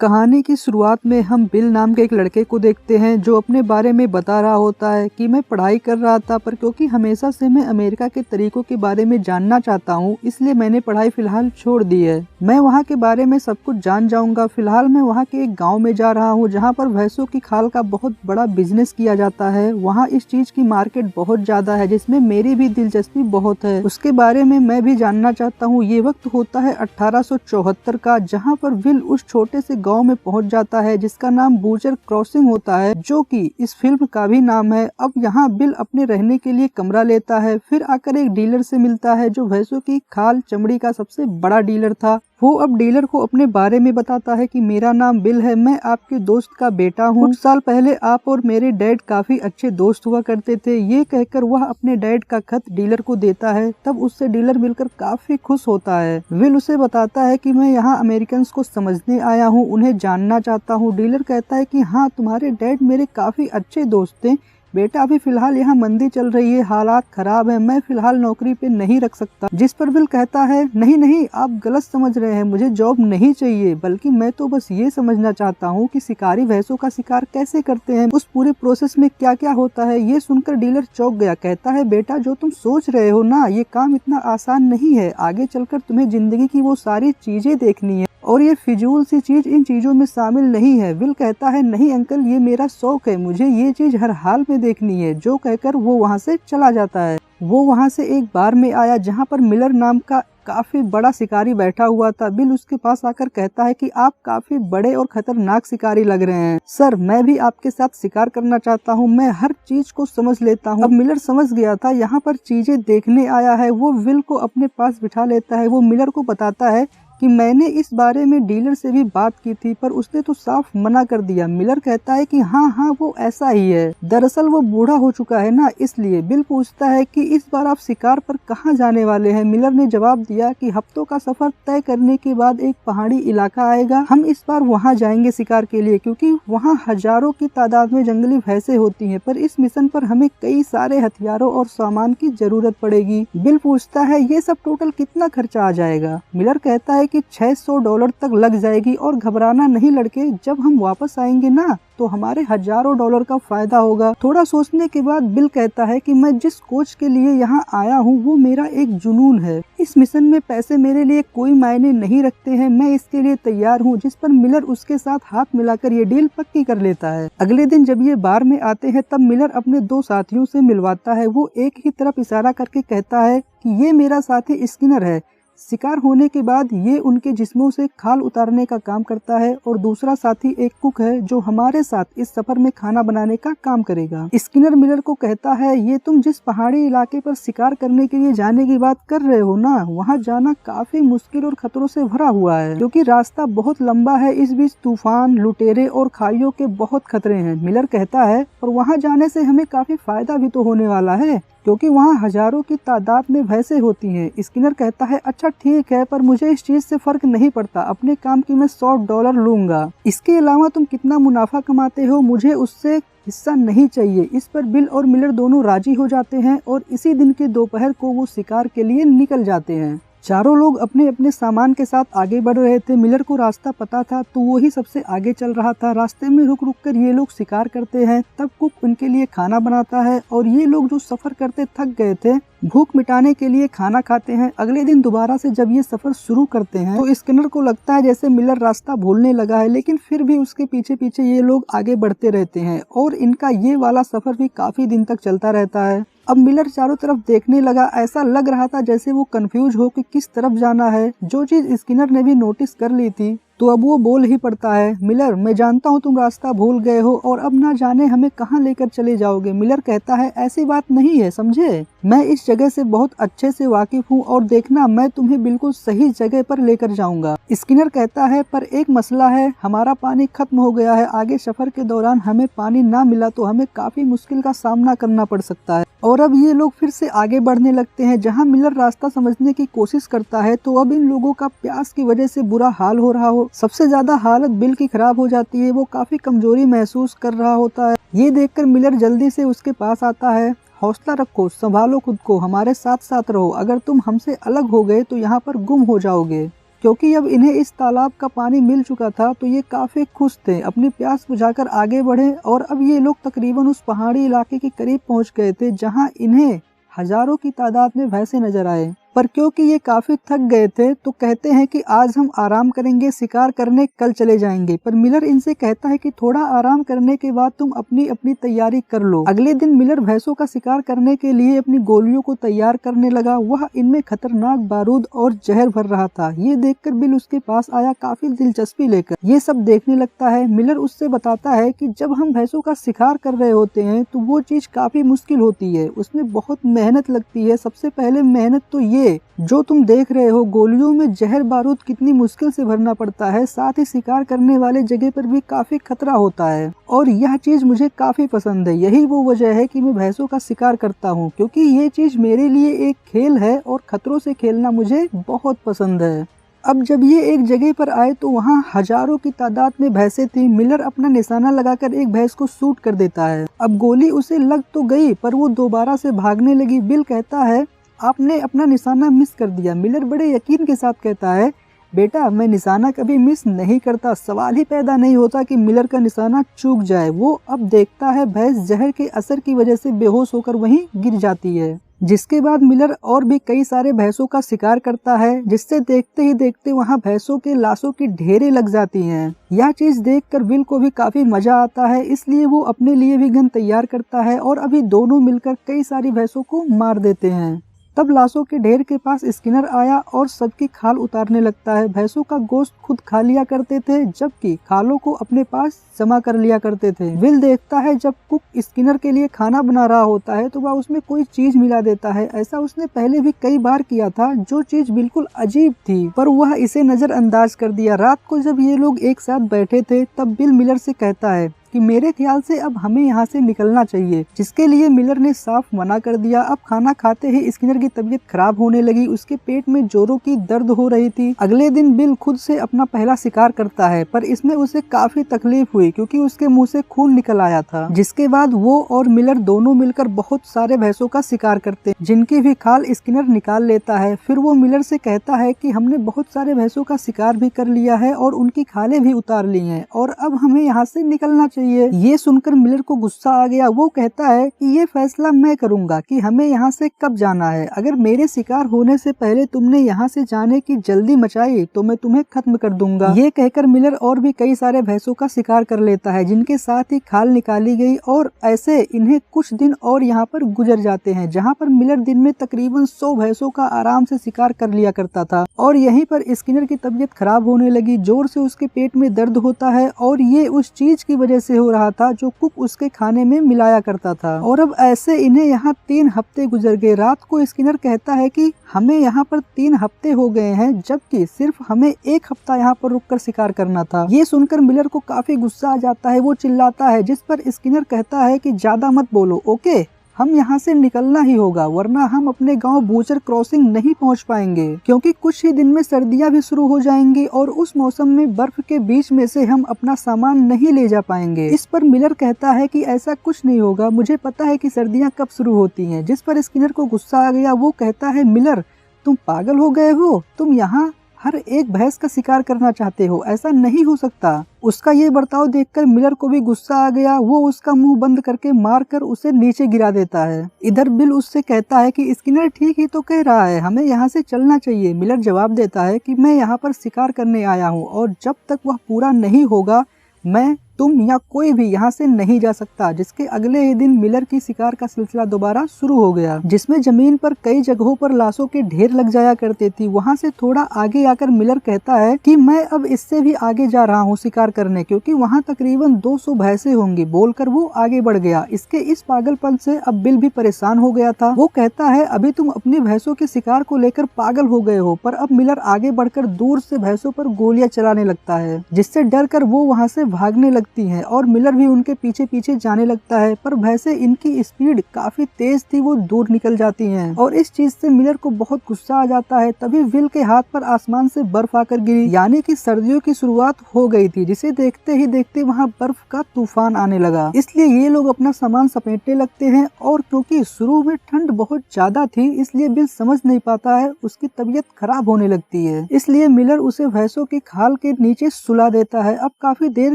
कहानी की शुरुआत में हम बिल नाम के एक लड़के को देखते हैं जो अपने बारे में बता रहा होता है कि मैं पढ़ाई कर रहा था, पर क्योंकि हमेशा से मैं अमेरिका के तरीकों के बारे में जानना चाहता हूँ, इसलिए मैंने पढ़ाई फिलहाल छोड़ दी है। मैं वहाँ के बारे में सब कुछ जान जाऊंगा। फिलहाल मैं वहाँ के एक गाँव में जा रहा हूँ जहाँ पर भैंसों की खाल का बहुत बड़ा बिजनेस किया जाता है। वहाँ इस चीज की मार्केट बहुत ज्यादा है जिसमें मेरी भी दिलचस्पी बहुत है। उसके बारे में मैं भी जानना चाहता हूँ। ये वक्त होता है 1874 का, जहाँ पर विल उस छोटे से गाँव में पहुंच जाता है जिसका नाम बूचर क्रॉसिंग होता है, जो कि इस फिल्म का भी नाम है। अब यहाँ बिल अपने रहने के लिए कमरा लेता है, फिर आकर एक डीलर से मिलता है जो भैंसों की खाल चमड़ी का सबसे बड़ा डीलर था। वो अब डीलर को अपने बारे में बताता है कि मेरा नाम बिल है, मैं आपके दोस्त का बेटा हूँ। कुछ साल पहले आप और मेरे डैड काफी अच्छे दोस्त हुआ करते थे। ये कहकर वह अपने डैड का खत डीलर को देता है। तब उससे डीलर मिलकर काफी खुश होता है। विल उसे बताता है कि मैं यहाँ अमेरिकन को समझने आया हूँ, उन्हें जानना चाहता हूँ। डीलर कहता है कि हाँ, तुम्हारे डैड मेरे काफी अच्छे दोस्त थे बेटा, अभी फिलहाल यहाँ मंदी चल रही है, हालात खराब है, मैं फिलहाल नौकरी पे नहीं रख सकता। जिस पर विल कहता है नहीं नहीं, आप गलत समझ रहे हैं, मुझे जॉब नहीं चाहिए, बल्कि मैं तो बस ये समझना चाहता हूँ कि शिकारी भैंसों का शिकार कैसे करते हैं, उस पूरे प्रोसेस में क्या क्या होता है। ये सुनकर डीलर चौंक गया। कहता है बेटा, जो तुम सोच रहे हो ना, ये काम इतना आसान नहीं है। आगे चलकर तुम्हें जिंदगी की वो सारी चीजें देखनी है और ये फिजूल सी चीज इन चीजों में शामिल नहीं है। विल कहता है नहीं अंकल, ये मेरा शौक है, मुझे ये चीज हर हाल में देखनी है। जो कहकर वो वहाँ से चला जाता है। वो वहाँ से एक बार में आया जहाँ पर मिलर नाम का काफी बड़ा शिकारी बैठा हुआ था। बिल उसके पास आकर कहता है कि आप काफी बड़े और खतरनाक शिकारी लग रहे हैं। सर, मैं भी आपके साथ शिकार करना चाहता हूँ, मैं हर चीज को समझ लेता हूँ। अब मिलर समझ गया था यहाँ पर चीजें देखने आया है। वो विल को अपने पास बिठा लेता है। वो मिलर को बताता है कि मैंने इस बारे में डीलर से भी बात की थी, पर उसने तो साफ मना कर दिया। मिलर कहता है कि हाँ, वो ऐसा ही है, दरअसल वो बूढ़ा हो चुका है ना, इसलिए। बिल पूछता है कि इस बार आप शिकार पर कहाँ जाने वाले हैं। मिलर ने जवाब दिया कि हफ्तों का सफर तय करने के बाद एक पहाड़ी इलाका आएगा, हम इस बार वहाँ जाएंगे शिकार के लिए, क्योंकि वहाँ हजारों की तादाद में जंगली भैंसें होती हैं, पर इस मिशन पर हमें कई सारे हथियारों और सामान की जरूरत पड़ेगी। बिल पूछता है ये सब टोटल कितना खर्चा आ जाएगा। मिलर कहता है कि $600 तक लग जाएगी, और घबराना नहीं लड़के, जब हम वापस आएंगे ना तो हमारे हजारों डॉलर का फायदा होगा। थोड़ा सोचने के बाद बिल कहता है कि मैं जिस कोच के लिए यहाँ आया हूँ वो मेरा एक जुनून है। इस मिशन में पैसे मेरे लिए कोई मायने नहीं रखते हैं, मैं इसके लिए तैयार हूँ। जिस पर मिलर उसके साथ हाथ मिलाकर ये डील पक्की कर लेता है। अगले दिन जब ये बार में आते हैं तब मिलर अपने दो साथियों से मिलवाता है। वो एक ही तरफ इशारा करके कहता है कि ये मेरा साथी स्किनर है, शिकार होने के बाद ये उनके जिस्मों से खाल उतारने का काम करता है, और दूसरा साथी एक कुक है जो हमारे साथ इस सफर में खाना बनाने का काम करेगा। स्किनर मिलर को कहता है ये तुम जिस पहाड़ी इलाके पर शिकार करने के लिए जाने की बात कर रहे हो ना, वहाँ जाना काफी मुश्किल और खतरों से भरा हुआ है, क्योंकि रास्ता बहुत लंबा है। इस बीच तूफान, लुटेरे और खाइयों के बहुत खतरे हैं। मिलर कहता है और वहाँ जाने से हमें काफी फायदा भी तो होने वाला है, क्योंकि वहाँ हजारों की तादाद में भैंसें होती हैं। स्किनर कहता है अच्छा ठीक है, पर मुझे इस चीज से फर्क नहीं पड़ता, अपने काम की मैं $100 लूंगा। इसके अलावा तुम कितना मुनाफा कमाते हो मुझे उससे हिस्सा नहीं चाहिए। इस पर बिल और मिलर दोनों राजी हो जाते हैं, और इसी दिन के दोपहर को वो शिकार के लिए निकल जाते हैं। चारों लोग अपने अपने सामान के साथ आगे बढ़ रहे थे। मिलर को रास्ता पता था तो वो ही सबसे आगे चल रहा था। रास्ते में रुक रुक कर ये लोग शिकार करते हैं। तब कुक उनके लिए खाना बनाता है, और ये लोग जो सफर करते थक गए थे, भूख मिटाने के लिए खाना खाते हैं। अगले दिन दोबारा से जब ये सफर शुरू करते हैं तो स्किनर को लगता है जैसे मिलर रास्ता भूलने लगा है, लेकिन फिर भी उसके पीछे पीछे ये लोग आगे बढ़ते रहते हैं, और इनका ये वाला सफर भी काफी दिन तक चलता रहता है। अब मिलर चारों तरफ देखने लगा। ऐसा लग रहा था जैसे वो कंफ्यूज हो कि किस तरफ जाना है, जो चीज स्किनर ने भी नोटिस कर ली थी। तो अब वो बोल ही पड़ता है मिलर, मैं जानता हूँ तुम रास्ता भूल गए हो और अब ना जाने हमें कहाँ लेकर चले जाओगे। मिलर कहता है ऐसी बात नहीं है, समझे, मैं इस जगह से बहुत अच्छे से वाकिफ हूँ, और देखना मैं तुम्हें बिल्कुल सही जगह पर लेकर जाऊंगा। स्किनर कहता है पर एक मसला है, हमारा पानी खत्म हो गया है, आगे सफर के दौरान हमें पानी ना मिला तो हमें काफी मुश्किल का सामना करना पड़ सकता है। और अब ये लोग फिर से आगे बढ़ने लगते हैं। जहाँ मिलर रास्ता समझने की कोशिश करता है तो अब इन लोगों का प्यास की वजह से बुरा हाल हो रहा हो। सबसे ज्यादा हालत बिल की खराब हो जाती है, वो काफी कमजोरी महसूस कर रहा होता है। ये देखकर मिलर जल्दी से उसके पास आता है। हौसला रखो, संभालो खुद को, हमारे साथ साथ रहो, अगर तुम हमसे अलग हो गए तो यहाँ पर गुम हो जाओगे। क्योंकि अब इन्हें इस तालाब का पानी मिल चुका था तो ये काफी खुश थे। अपनी प्यास बुझाकर आगे बढ़े और अब ये लोग तकरीबन उस पहाड़ी इलाके के करीब पहुंच गए थे जहां इन्हें हजारों की तादाद में भैंसे नजर आए। पर क्योंकि ये काफी थक गए थे तो कहते हैं कि आज हम आराम करेंगे, शिकार करने कल चले जाएंगे। पर मिलर इनसे कहता है कि थोड़ा आराम करने के बाद तुम अपनी अपनी तैयारी कर लो। अगले दिन मिलर भैंसों का शिकार करने के लिए अपनी गोलियों को तैयार करने लगा। वह इनमें खतरनाक बारूद और जहर भर रहा था। ये देखकर बिल उसके पास आया काफी दिलचस्पी लेकर। ये सब देखने लगता है। मिलर उससे बताता है कि जब हम भैंसों का शिकार कर रहे होते हैं तो वो चीज काफी मुश्किल होती है, उसमें बहुत मेहनत लगती है। सबसे पहले मेहनत तो ये जो तुम देख रहे हो, गोलियों में जहर बारूद कितनी मुश्किल से भरना पड़ता है। साथ ही शिकार करने वाले जगह पर भी काफी खतरा होता है और यह चीज मुझे काफी पसंद है। यही वो वजह है कि मैं भैंसों का शिकार करता हूँ, क्योंकि ये चीज मेरे लिए एक खेल है और खतरों से खेलना मुझे बहुत पसंद है। अब जब ये एक जगह पर आए तो वहाँ हजारों की तादाद में भैंसें थी। मिलर अपना निशाना लगाकर एक भैंस को शूट कर देता है। अब गोली उसे लग तो गई पर वो दोबारा से भागने लगी। बिल कहता है आपने अपना निशाना मिस कर दिया। मिलर बड़े यकीन के साथ कहता है बेटा मैं निशाना कभी मिस नहीं करता। सवाल ही पैदा नहीं होता कि मिलर का निशाना चूक जाए। वो अब देखता है भैंस जहर के असर की वजह से बेहोश होकर वहीं गिर जाती है। जिसके बाद मिलर और भी कई सारे भैंसों का शिकार करता है, जिससे देखते ही देखते वहां भैंसों के लाशों की ढेरें लग जाती हैं। यह चीज देखकर बिल को भी काफी मजा आता है, इसलिए वो अपने लिए भी गन तैयार करता है और अभी दोनों मिलकर कई सारी भैंसों को मार देते हैं। तब लाशों के ढेर के पास स्किनर आया और सबकी खाल उतारने लगता है। भैंसों का गोश्त खुद खा लिया करते थे, जबकि खालों को अपने पास जमा कर लिया करते थे। विल देखता है जब कुक स्किनर के लिए खाना बना रहा होता है तो वह उसमें कोई चीज मिला देता है। ऐसा उसने पहले भी कई बार किया था, जो चीज बिल्कुल अजीब थी, पर वह इसे नजरअंदाज कर दिया। रात को जब ये लोग एक साथ बैठे थे तब बिल मिलर से कहता है कि मेरे ख्याल से अब हमें यहाँ से निकलना चाहिए, जिसके लिए मिलर ने साफ मना कर दिया। अब खाना खाते ही स्किनर की तबीयत खराब होने लगी। उसके पेट में जोरों की दर्द हो रही थी। अगले दिन बिल खुद से अपना पहला शिकार करता है, पर इसमें उसे काफी तकलीफ हुई क्योंकि उसके मुंह से खून निकल आया था। जिसके बाद वो और मिलर दोनों मिलकर बहुत सारे भैंसों का शिकार करते हैं, जिनकी भी खाल स्किनर निकाल लेता है। फिर वो मिलर से कहता है कि हमने बहुत सारे भैंसों का शिकार भी कर लिया है और उनकी खालें भी उतार ली हैं और अब हमें यहाँ से निकलना चाहिए। ये सुनकर मिलर को गुस्सा आ गया। वो कहता है कि ये फैसला मैं करूंगा कि हमें यहाँ से कब जाना है। अगर मेरे शिकार होने से पहले तुमने यहाँ से जाने की जल्दी मचाई तो मैं तुम्हें खत्म कर दूंगा। ये कहकर मिलर और भी कई सारे भैंसों का शिकार कर लेता है, जिनके साथ ही खाल निकाली गई और ऐसे इन्हें कुछ दिन और यहाँ पर गुजर जाते हैं, जहाँ पर मिलर दिन में तकरीबन 100 भैंसों का आराम से शिकार कर लिया करता था। और यहीं पर स्किनर की तबीयत खराब होने लगी। जोर से उसके पेट में दर्द होता है और ये उस चीज की वजह से हो रहा था जो कुक उसके खाने में मिलाया करता था। और अब ऐसे इन्हें यहाँ 3 हफ्ते गुजर गए। रात को स्किनर कहता है कि हमें यहाँ पर 3 हफ्ते हो गए हैं, जबकि सिर्फ हमें 1 हफ्ता यहाँ पर रुककर शिकार करना था। ये सुनकर मिलर को काफी गुस्सा आ जाता है। वो चिल्लाता है, जिस पर स्किनर कहता है कि ज्यादा मत बोलो, ओके, हम यहाँ से निकलना ही होगा, वरना हम अपने गांव बूचर क्रॉसिंग नहीं पहुँच पाएंगे, क्योंकि कुछ ही दिन में सर्दियाँ भी शुरू हो जाएंगी और उस मौसम में बर्फ के बीच में से हम अपना सामान नहीं ले जा पाएंगे। इस पर मिलर कहता है कि ऐसा कुछ नहीं होगा, मुझे पता है कि सर्दियाँ कब शुरू होती हैं। जिस पर स्किनर को गुस्सा आ गया। वो कहता है, मिलर तुम पागल हो गए हो, तुम यहाँ हर एक भैंस का शिकार करना चाहते हो, ऐसा नहीं हो सकता। उसका ये बर्ताव देखकर मिलर को भी गुस्सा आ गया। वो उसका मुंह बंद करके मारकर उसे नीचे गिरा देता है। इधर बिल उससे कहता है कि स्किनर ठीक ही तो कह रहा है, हमें यहाँ से चलना चाहिए। मिलर जवाब देता है कि मैं यहाँ पर शिकार करने आया हूँ और जब तक वह पूरा नहीं होगा मैं, तुम या कोई भी यहाँ से नहीं जा सकता। जिसके अगले ही दिन मिलर की शिकार का सिलसिला दोबारा शुरू हो गया, जिसमें जमीन पर कई जगहों पर लाशों के ढेर लग जाया करते थी। वहाँ से थोड़ा आगे आकर मिलर कहता है कि मैं अब इससे भी आगे जा रहा हूँ शिकार करने, क्योंकि वहाँ तकरीबन 200 भैंसें होंगी। बोलकर वो आगे बढ़ गया। इसके इस पागलपन से अब बिल भी परेशान हो गया था। वो कहता है, अभी तुम अपनी भैंसों के शिकार को लेकर पागल हो गए हो। पर अब मिलर आगे बढ़कर दूर से भैंसों पर गोलियां चलाने लगता है, जिससे डर कर वो वहाँ से भागने लगता लगती हैं और मिलर भी उनके पीछे पीछे जाने लगता है, पर वैसे इनकी स्पीड काफी तेज थी, वो दूर निकल जाती हैं और इस चीज से मिलर को बहुत गुस्सा आ जाता है। तभी विल के हाथ पर आसमान से बर्फ आकर गिरी, यानी कि सर्दियों की शुरुआत हो गई थी, जिसे देखते ही देखते वहाँ बर्फ का तूफान आने लगा। इसलिए ये लोग अपना सामान समेटने लगते हैं और क्योंकि शुरू में ठंड बहुत ज्यादा थी इसलिए बिल समझ नहीं पाता है, उसकी तबीयत खराब होने लगती है। इसलिए मिलर उसे भैंसों की खाल के नीचे सुला देता है। अब काफी देर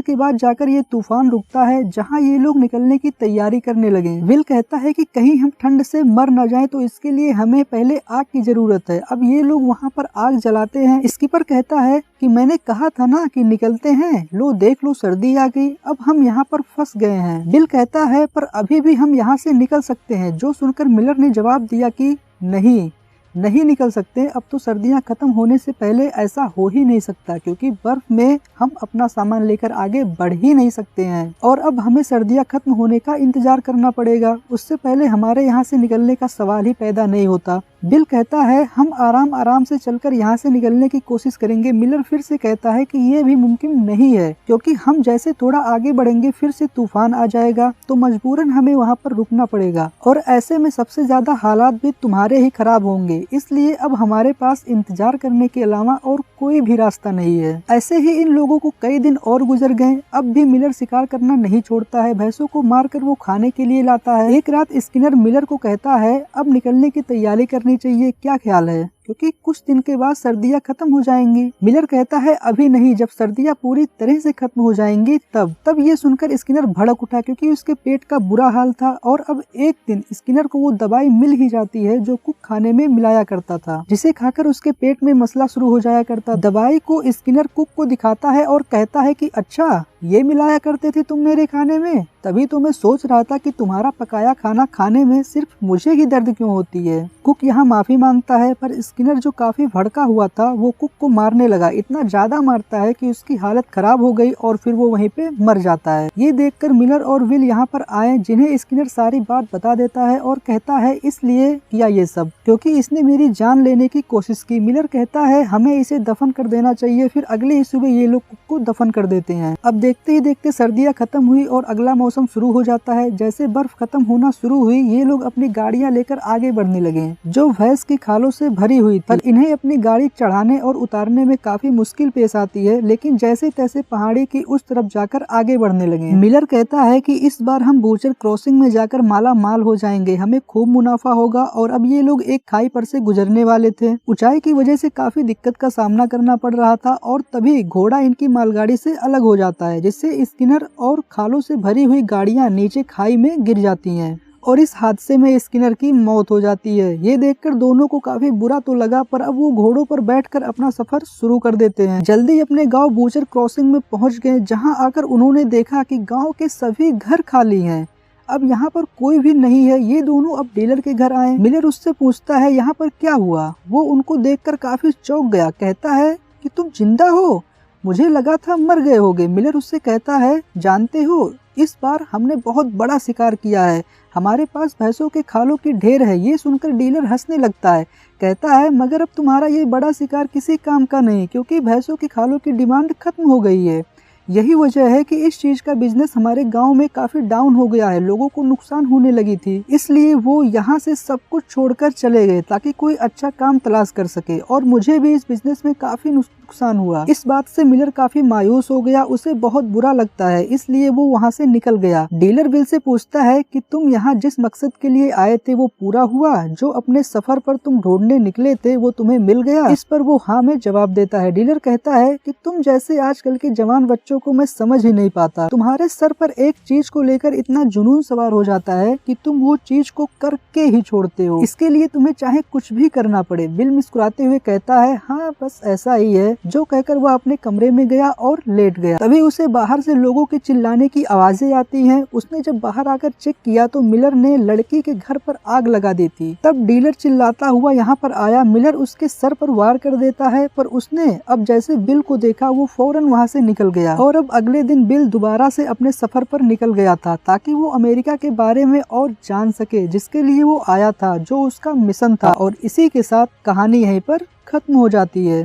के बाद जाकर ये तूफान रुकता है, जहाँ ये लोग निकलने की तैयारी करने लगे। विल कहता है कि कहीं हम ठंड से मर न जाएं, तो इसके लिए हमें पहले आग की जरूरत है। अब ये लोग वहाँ पर आग जलाते हैं। स्कीपर कहता है कि मैंने कहा था ना कि निकलते हैं, लो देख लो सर्दी आ गई, अब हम यहाँ पर फंस गए हैं। बिल कहता है पर अभी भी हम यहाँ से निकल सकते हैं, जो सुनकर मिलर ने जवाब दिया कि नहीं निकल सकते, अब तो सर्दियां खत्म होने से पहले ऐसा हो ही नहीं सकता, क्योंकि बर्फ में हम अपना सामान लेकर आगे बढ़ ही नहीं सकते हैं और अब हमें सर्दियां खत्म होने का इंतजार करना पड़ेगा, उससे पहले हमारे यहाँ से निकलने का सवाल ही पैदा नहीं होता। बिल कहता है हम आराम से चलकर यहाँ से निकलने की कोशिश करेंगे। मिलर फिर से कहता है कि ये भी मुमकिन नहीं है, क्योंकि हम जैसे थोड़ा आगे बढ़ेंगे फिर से तूफान आ जाएगा, तो मजबूरन हमें वहाँ पर रुकना पड़ेगा और ऐसे में सबसे ज्यादा हालात भी तुम्हारे ही खराब होंगे, इसलिए अब हमारे पास इंतजार करने के अलावा और कोई भी रास्ता नहीं है। ऐसे ही इन लोगों को कई दिन और गुजर गए। अब भी मिलर शिकार करना नहीं छोड़ता है, भैंसों को मारकर वो खाने के लिए लाता है। एक रात स्किनर मिलर को कहता है अब निकलने की तैयारी करनी चाहिए, क्या ख्याल है, क्योंकि कुछ दिन के बाद सर्दियां खत्म हो जाएंगी। मिलर कहता है अभी नहीं, जब सर्दियां पूरी तरह से खत्म हो जाएंगी तब ये सुनकर स्किनर भड़क उठा, क्योंकि उसके पेट का बुरा हाल था और अब एक दिन स्किनर को वो दवाई मिल ही जाती है जो कुक खाने में मिलाया करता था, जिसे खाकर उसके पेट में मसला शुरू हो जाया करता। दवाई को स्किनर कुक को दिखाता है और कहता है कि अच्छा ये मिलाया करते थे तुम मेरे खाने में, तभी तो मैं सोच रहा था कि तुम्हारा पकाया खाना खाने में सिर्फ मुझे ही दर्द क्यों होती है। कुक यहाँ माफी मांगता है, पर स्किनर जो काफी भड़का हुआ था वो कुक को मारने लगा, इतना ज्यादा मारता है कि उसकी हालत खराब हो गई और फिर वो वहीं पे मर जाता है। ये देखकर मिलर और विल यहाँ पर आए, जिन्हें स्किनर सारी बात बता देता है और कहता है इसलिए किया ये सब क्योंकि इसने मेरी जान लेने की कोशिश की। मिलर कहता है हमें इसे दफन कर देना चाहिए। फिर अगले ही सुबह ये लोग कुक को दफन कर देते हैं। अब देखते ही देखते सर्दियां खत्म हुई और अगला मौसम शुरू हो जाता है। जैसे बर्फ खत्म होना शुरू हुई, ये लोग अपनी गाड़ियां लेकर आगे बढ़ने लगे, जो भैंस की खालों से भरी हुई थी। पर इन्हें अपनी गाड़ी चढ़ाने और उतारने में काफी मुश्किल पेश आती है, लेकिन जैसे तैसे पहाड़ी की उस तरफ जाकर आगे बढ़ने लगे। मिलर कहता है कि इस बार हम बूचर क्रॉसिंग में जाकर माला माल हो जाएंगे, हमें खूब मुनाफा होगा। और अब ये लोग एक खाई पर से गुजरने वाले थे। ऊंचाई की वजह से काफी दिक्कत का सामना करना पड़ रहा था और तभी घोड़ा इनकी मालगाड़ी से अलग हो जाता है, जिससे स्किनर और खालों से भरी हुई गाड़ियां नीचे खाई में गिर जाती हैं और इस हादसे में स्किनर की मौत हो जाती है। ये देखकर दोनों को काफी बुरा तो लगा, पर अब वो घोड़ों पर बैठकर अपना सफर शुरू कर देते हैं। जल्दी अपने गांव बूचर क्रॉसिंग में पहुंच गए, जहां आकर उन्होंने देखा कि गांव के सभी घर खाली हैं। अब यहाँ पर कोई भी नहीं है। ये दोनों अब डीलर के घर आए। मिलर उससे पूछता है यहाँ पर क्या हुआ। वो उनको देखकर काफी चौंक गया, कहता है कि तुम जिंदा हो, मुझे लगा था मर गए होगे। मिलर उससे कहता है जानते हो इस बार हमने बहुत बड़ा शिकार किया है, हमारे पास भैंसों के खालों की ढेर है। ये सुनकर डीलर हंसने लगता है, कहता है मगर अब तुम्हारा ये बड़ा शिकार किसी काम का नहीं, क्योंकि भैंसों की खालों की डिमांड खत्म हो गई है। यही वजह है कि इस चीज का बिजनेस हमारे गांव में काफी डाउन हो गया है, लोगों को नुकसान होने लगी थी, इसलिए वो यहाँ से सब कुछ छोड़कर चले गए ताकि कोई अच्छा काम तलाश कर सके। और मुझे भी इस बिजनेस में काफी नुकसान हुआ। इस बात से मिलर काफी मायूस हो गया, उसे बहुत बुरा लगता है, इसलिए वो वहाँ से निकल गया। डीलर बिल से पूछता है कि तुम यहाँ जिस मकसद के लिए आए थे वो पूरा हुआ, जो अपने सफर पर तुम ढूंढने निकले थे वो तुम्हें मिल गया। इस पर वो हाँ में जवाब देता है। डीलर कहता है कि तुम जैसे आजकल के जवान बच्चों को मैं समझ ही नहीं पाता, तुम्हारे सर पर एक चीज को लेकर इतना जुनून सवार हो जाता है कि तुम वो चीज को करके ही छोड़ते हो, इसके लिए तुम्हें चाहे कुछ भी करना पड़े। बिल मुस्कुराते हुए कहता है हाँ बस ऐसा ही है, जो कहकर वह अपने कमरे में गया और लेट गया। तभी उसे बाहर से लोगों के चिल्लाने की आवाजें आती हैं। उसने जब बाहर आकर चेक किया तो मिलर ने लड़की के घर पर आग लगा दी थी। तब डीलर चिल्लाता हुआ यहाँ पर आया। मिलर उसके सर पर वार कर देता है, पर उसने अब जैसे बिल को देखा वो फौरन वहाँ से निकल गया। और अब अगले दिन बिल दोबारा से अपने सफर पर निकल गया था, ताकि वो अमेरिका के बारे में और जान सके, जिसके लिए वो आया था, जो उसका मिशन था। और इसी के साथ कहानी यहीं पर खत्म हो जाती है।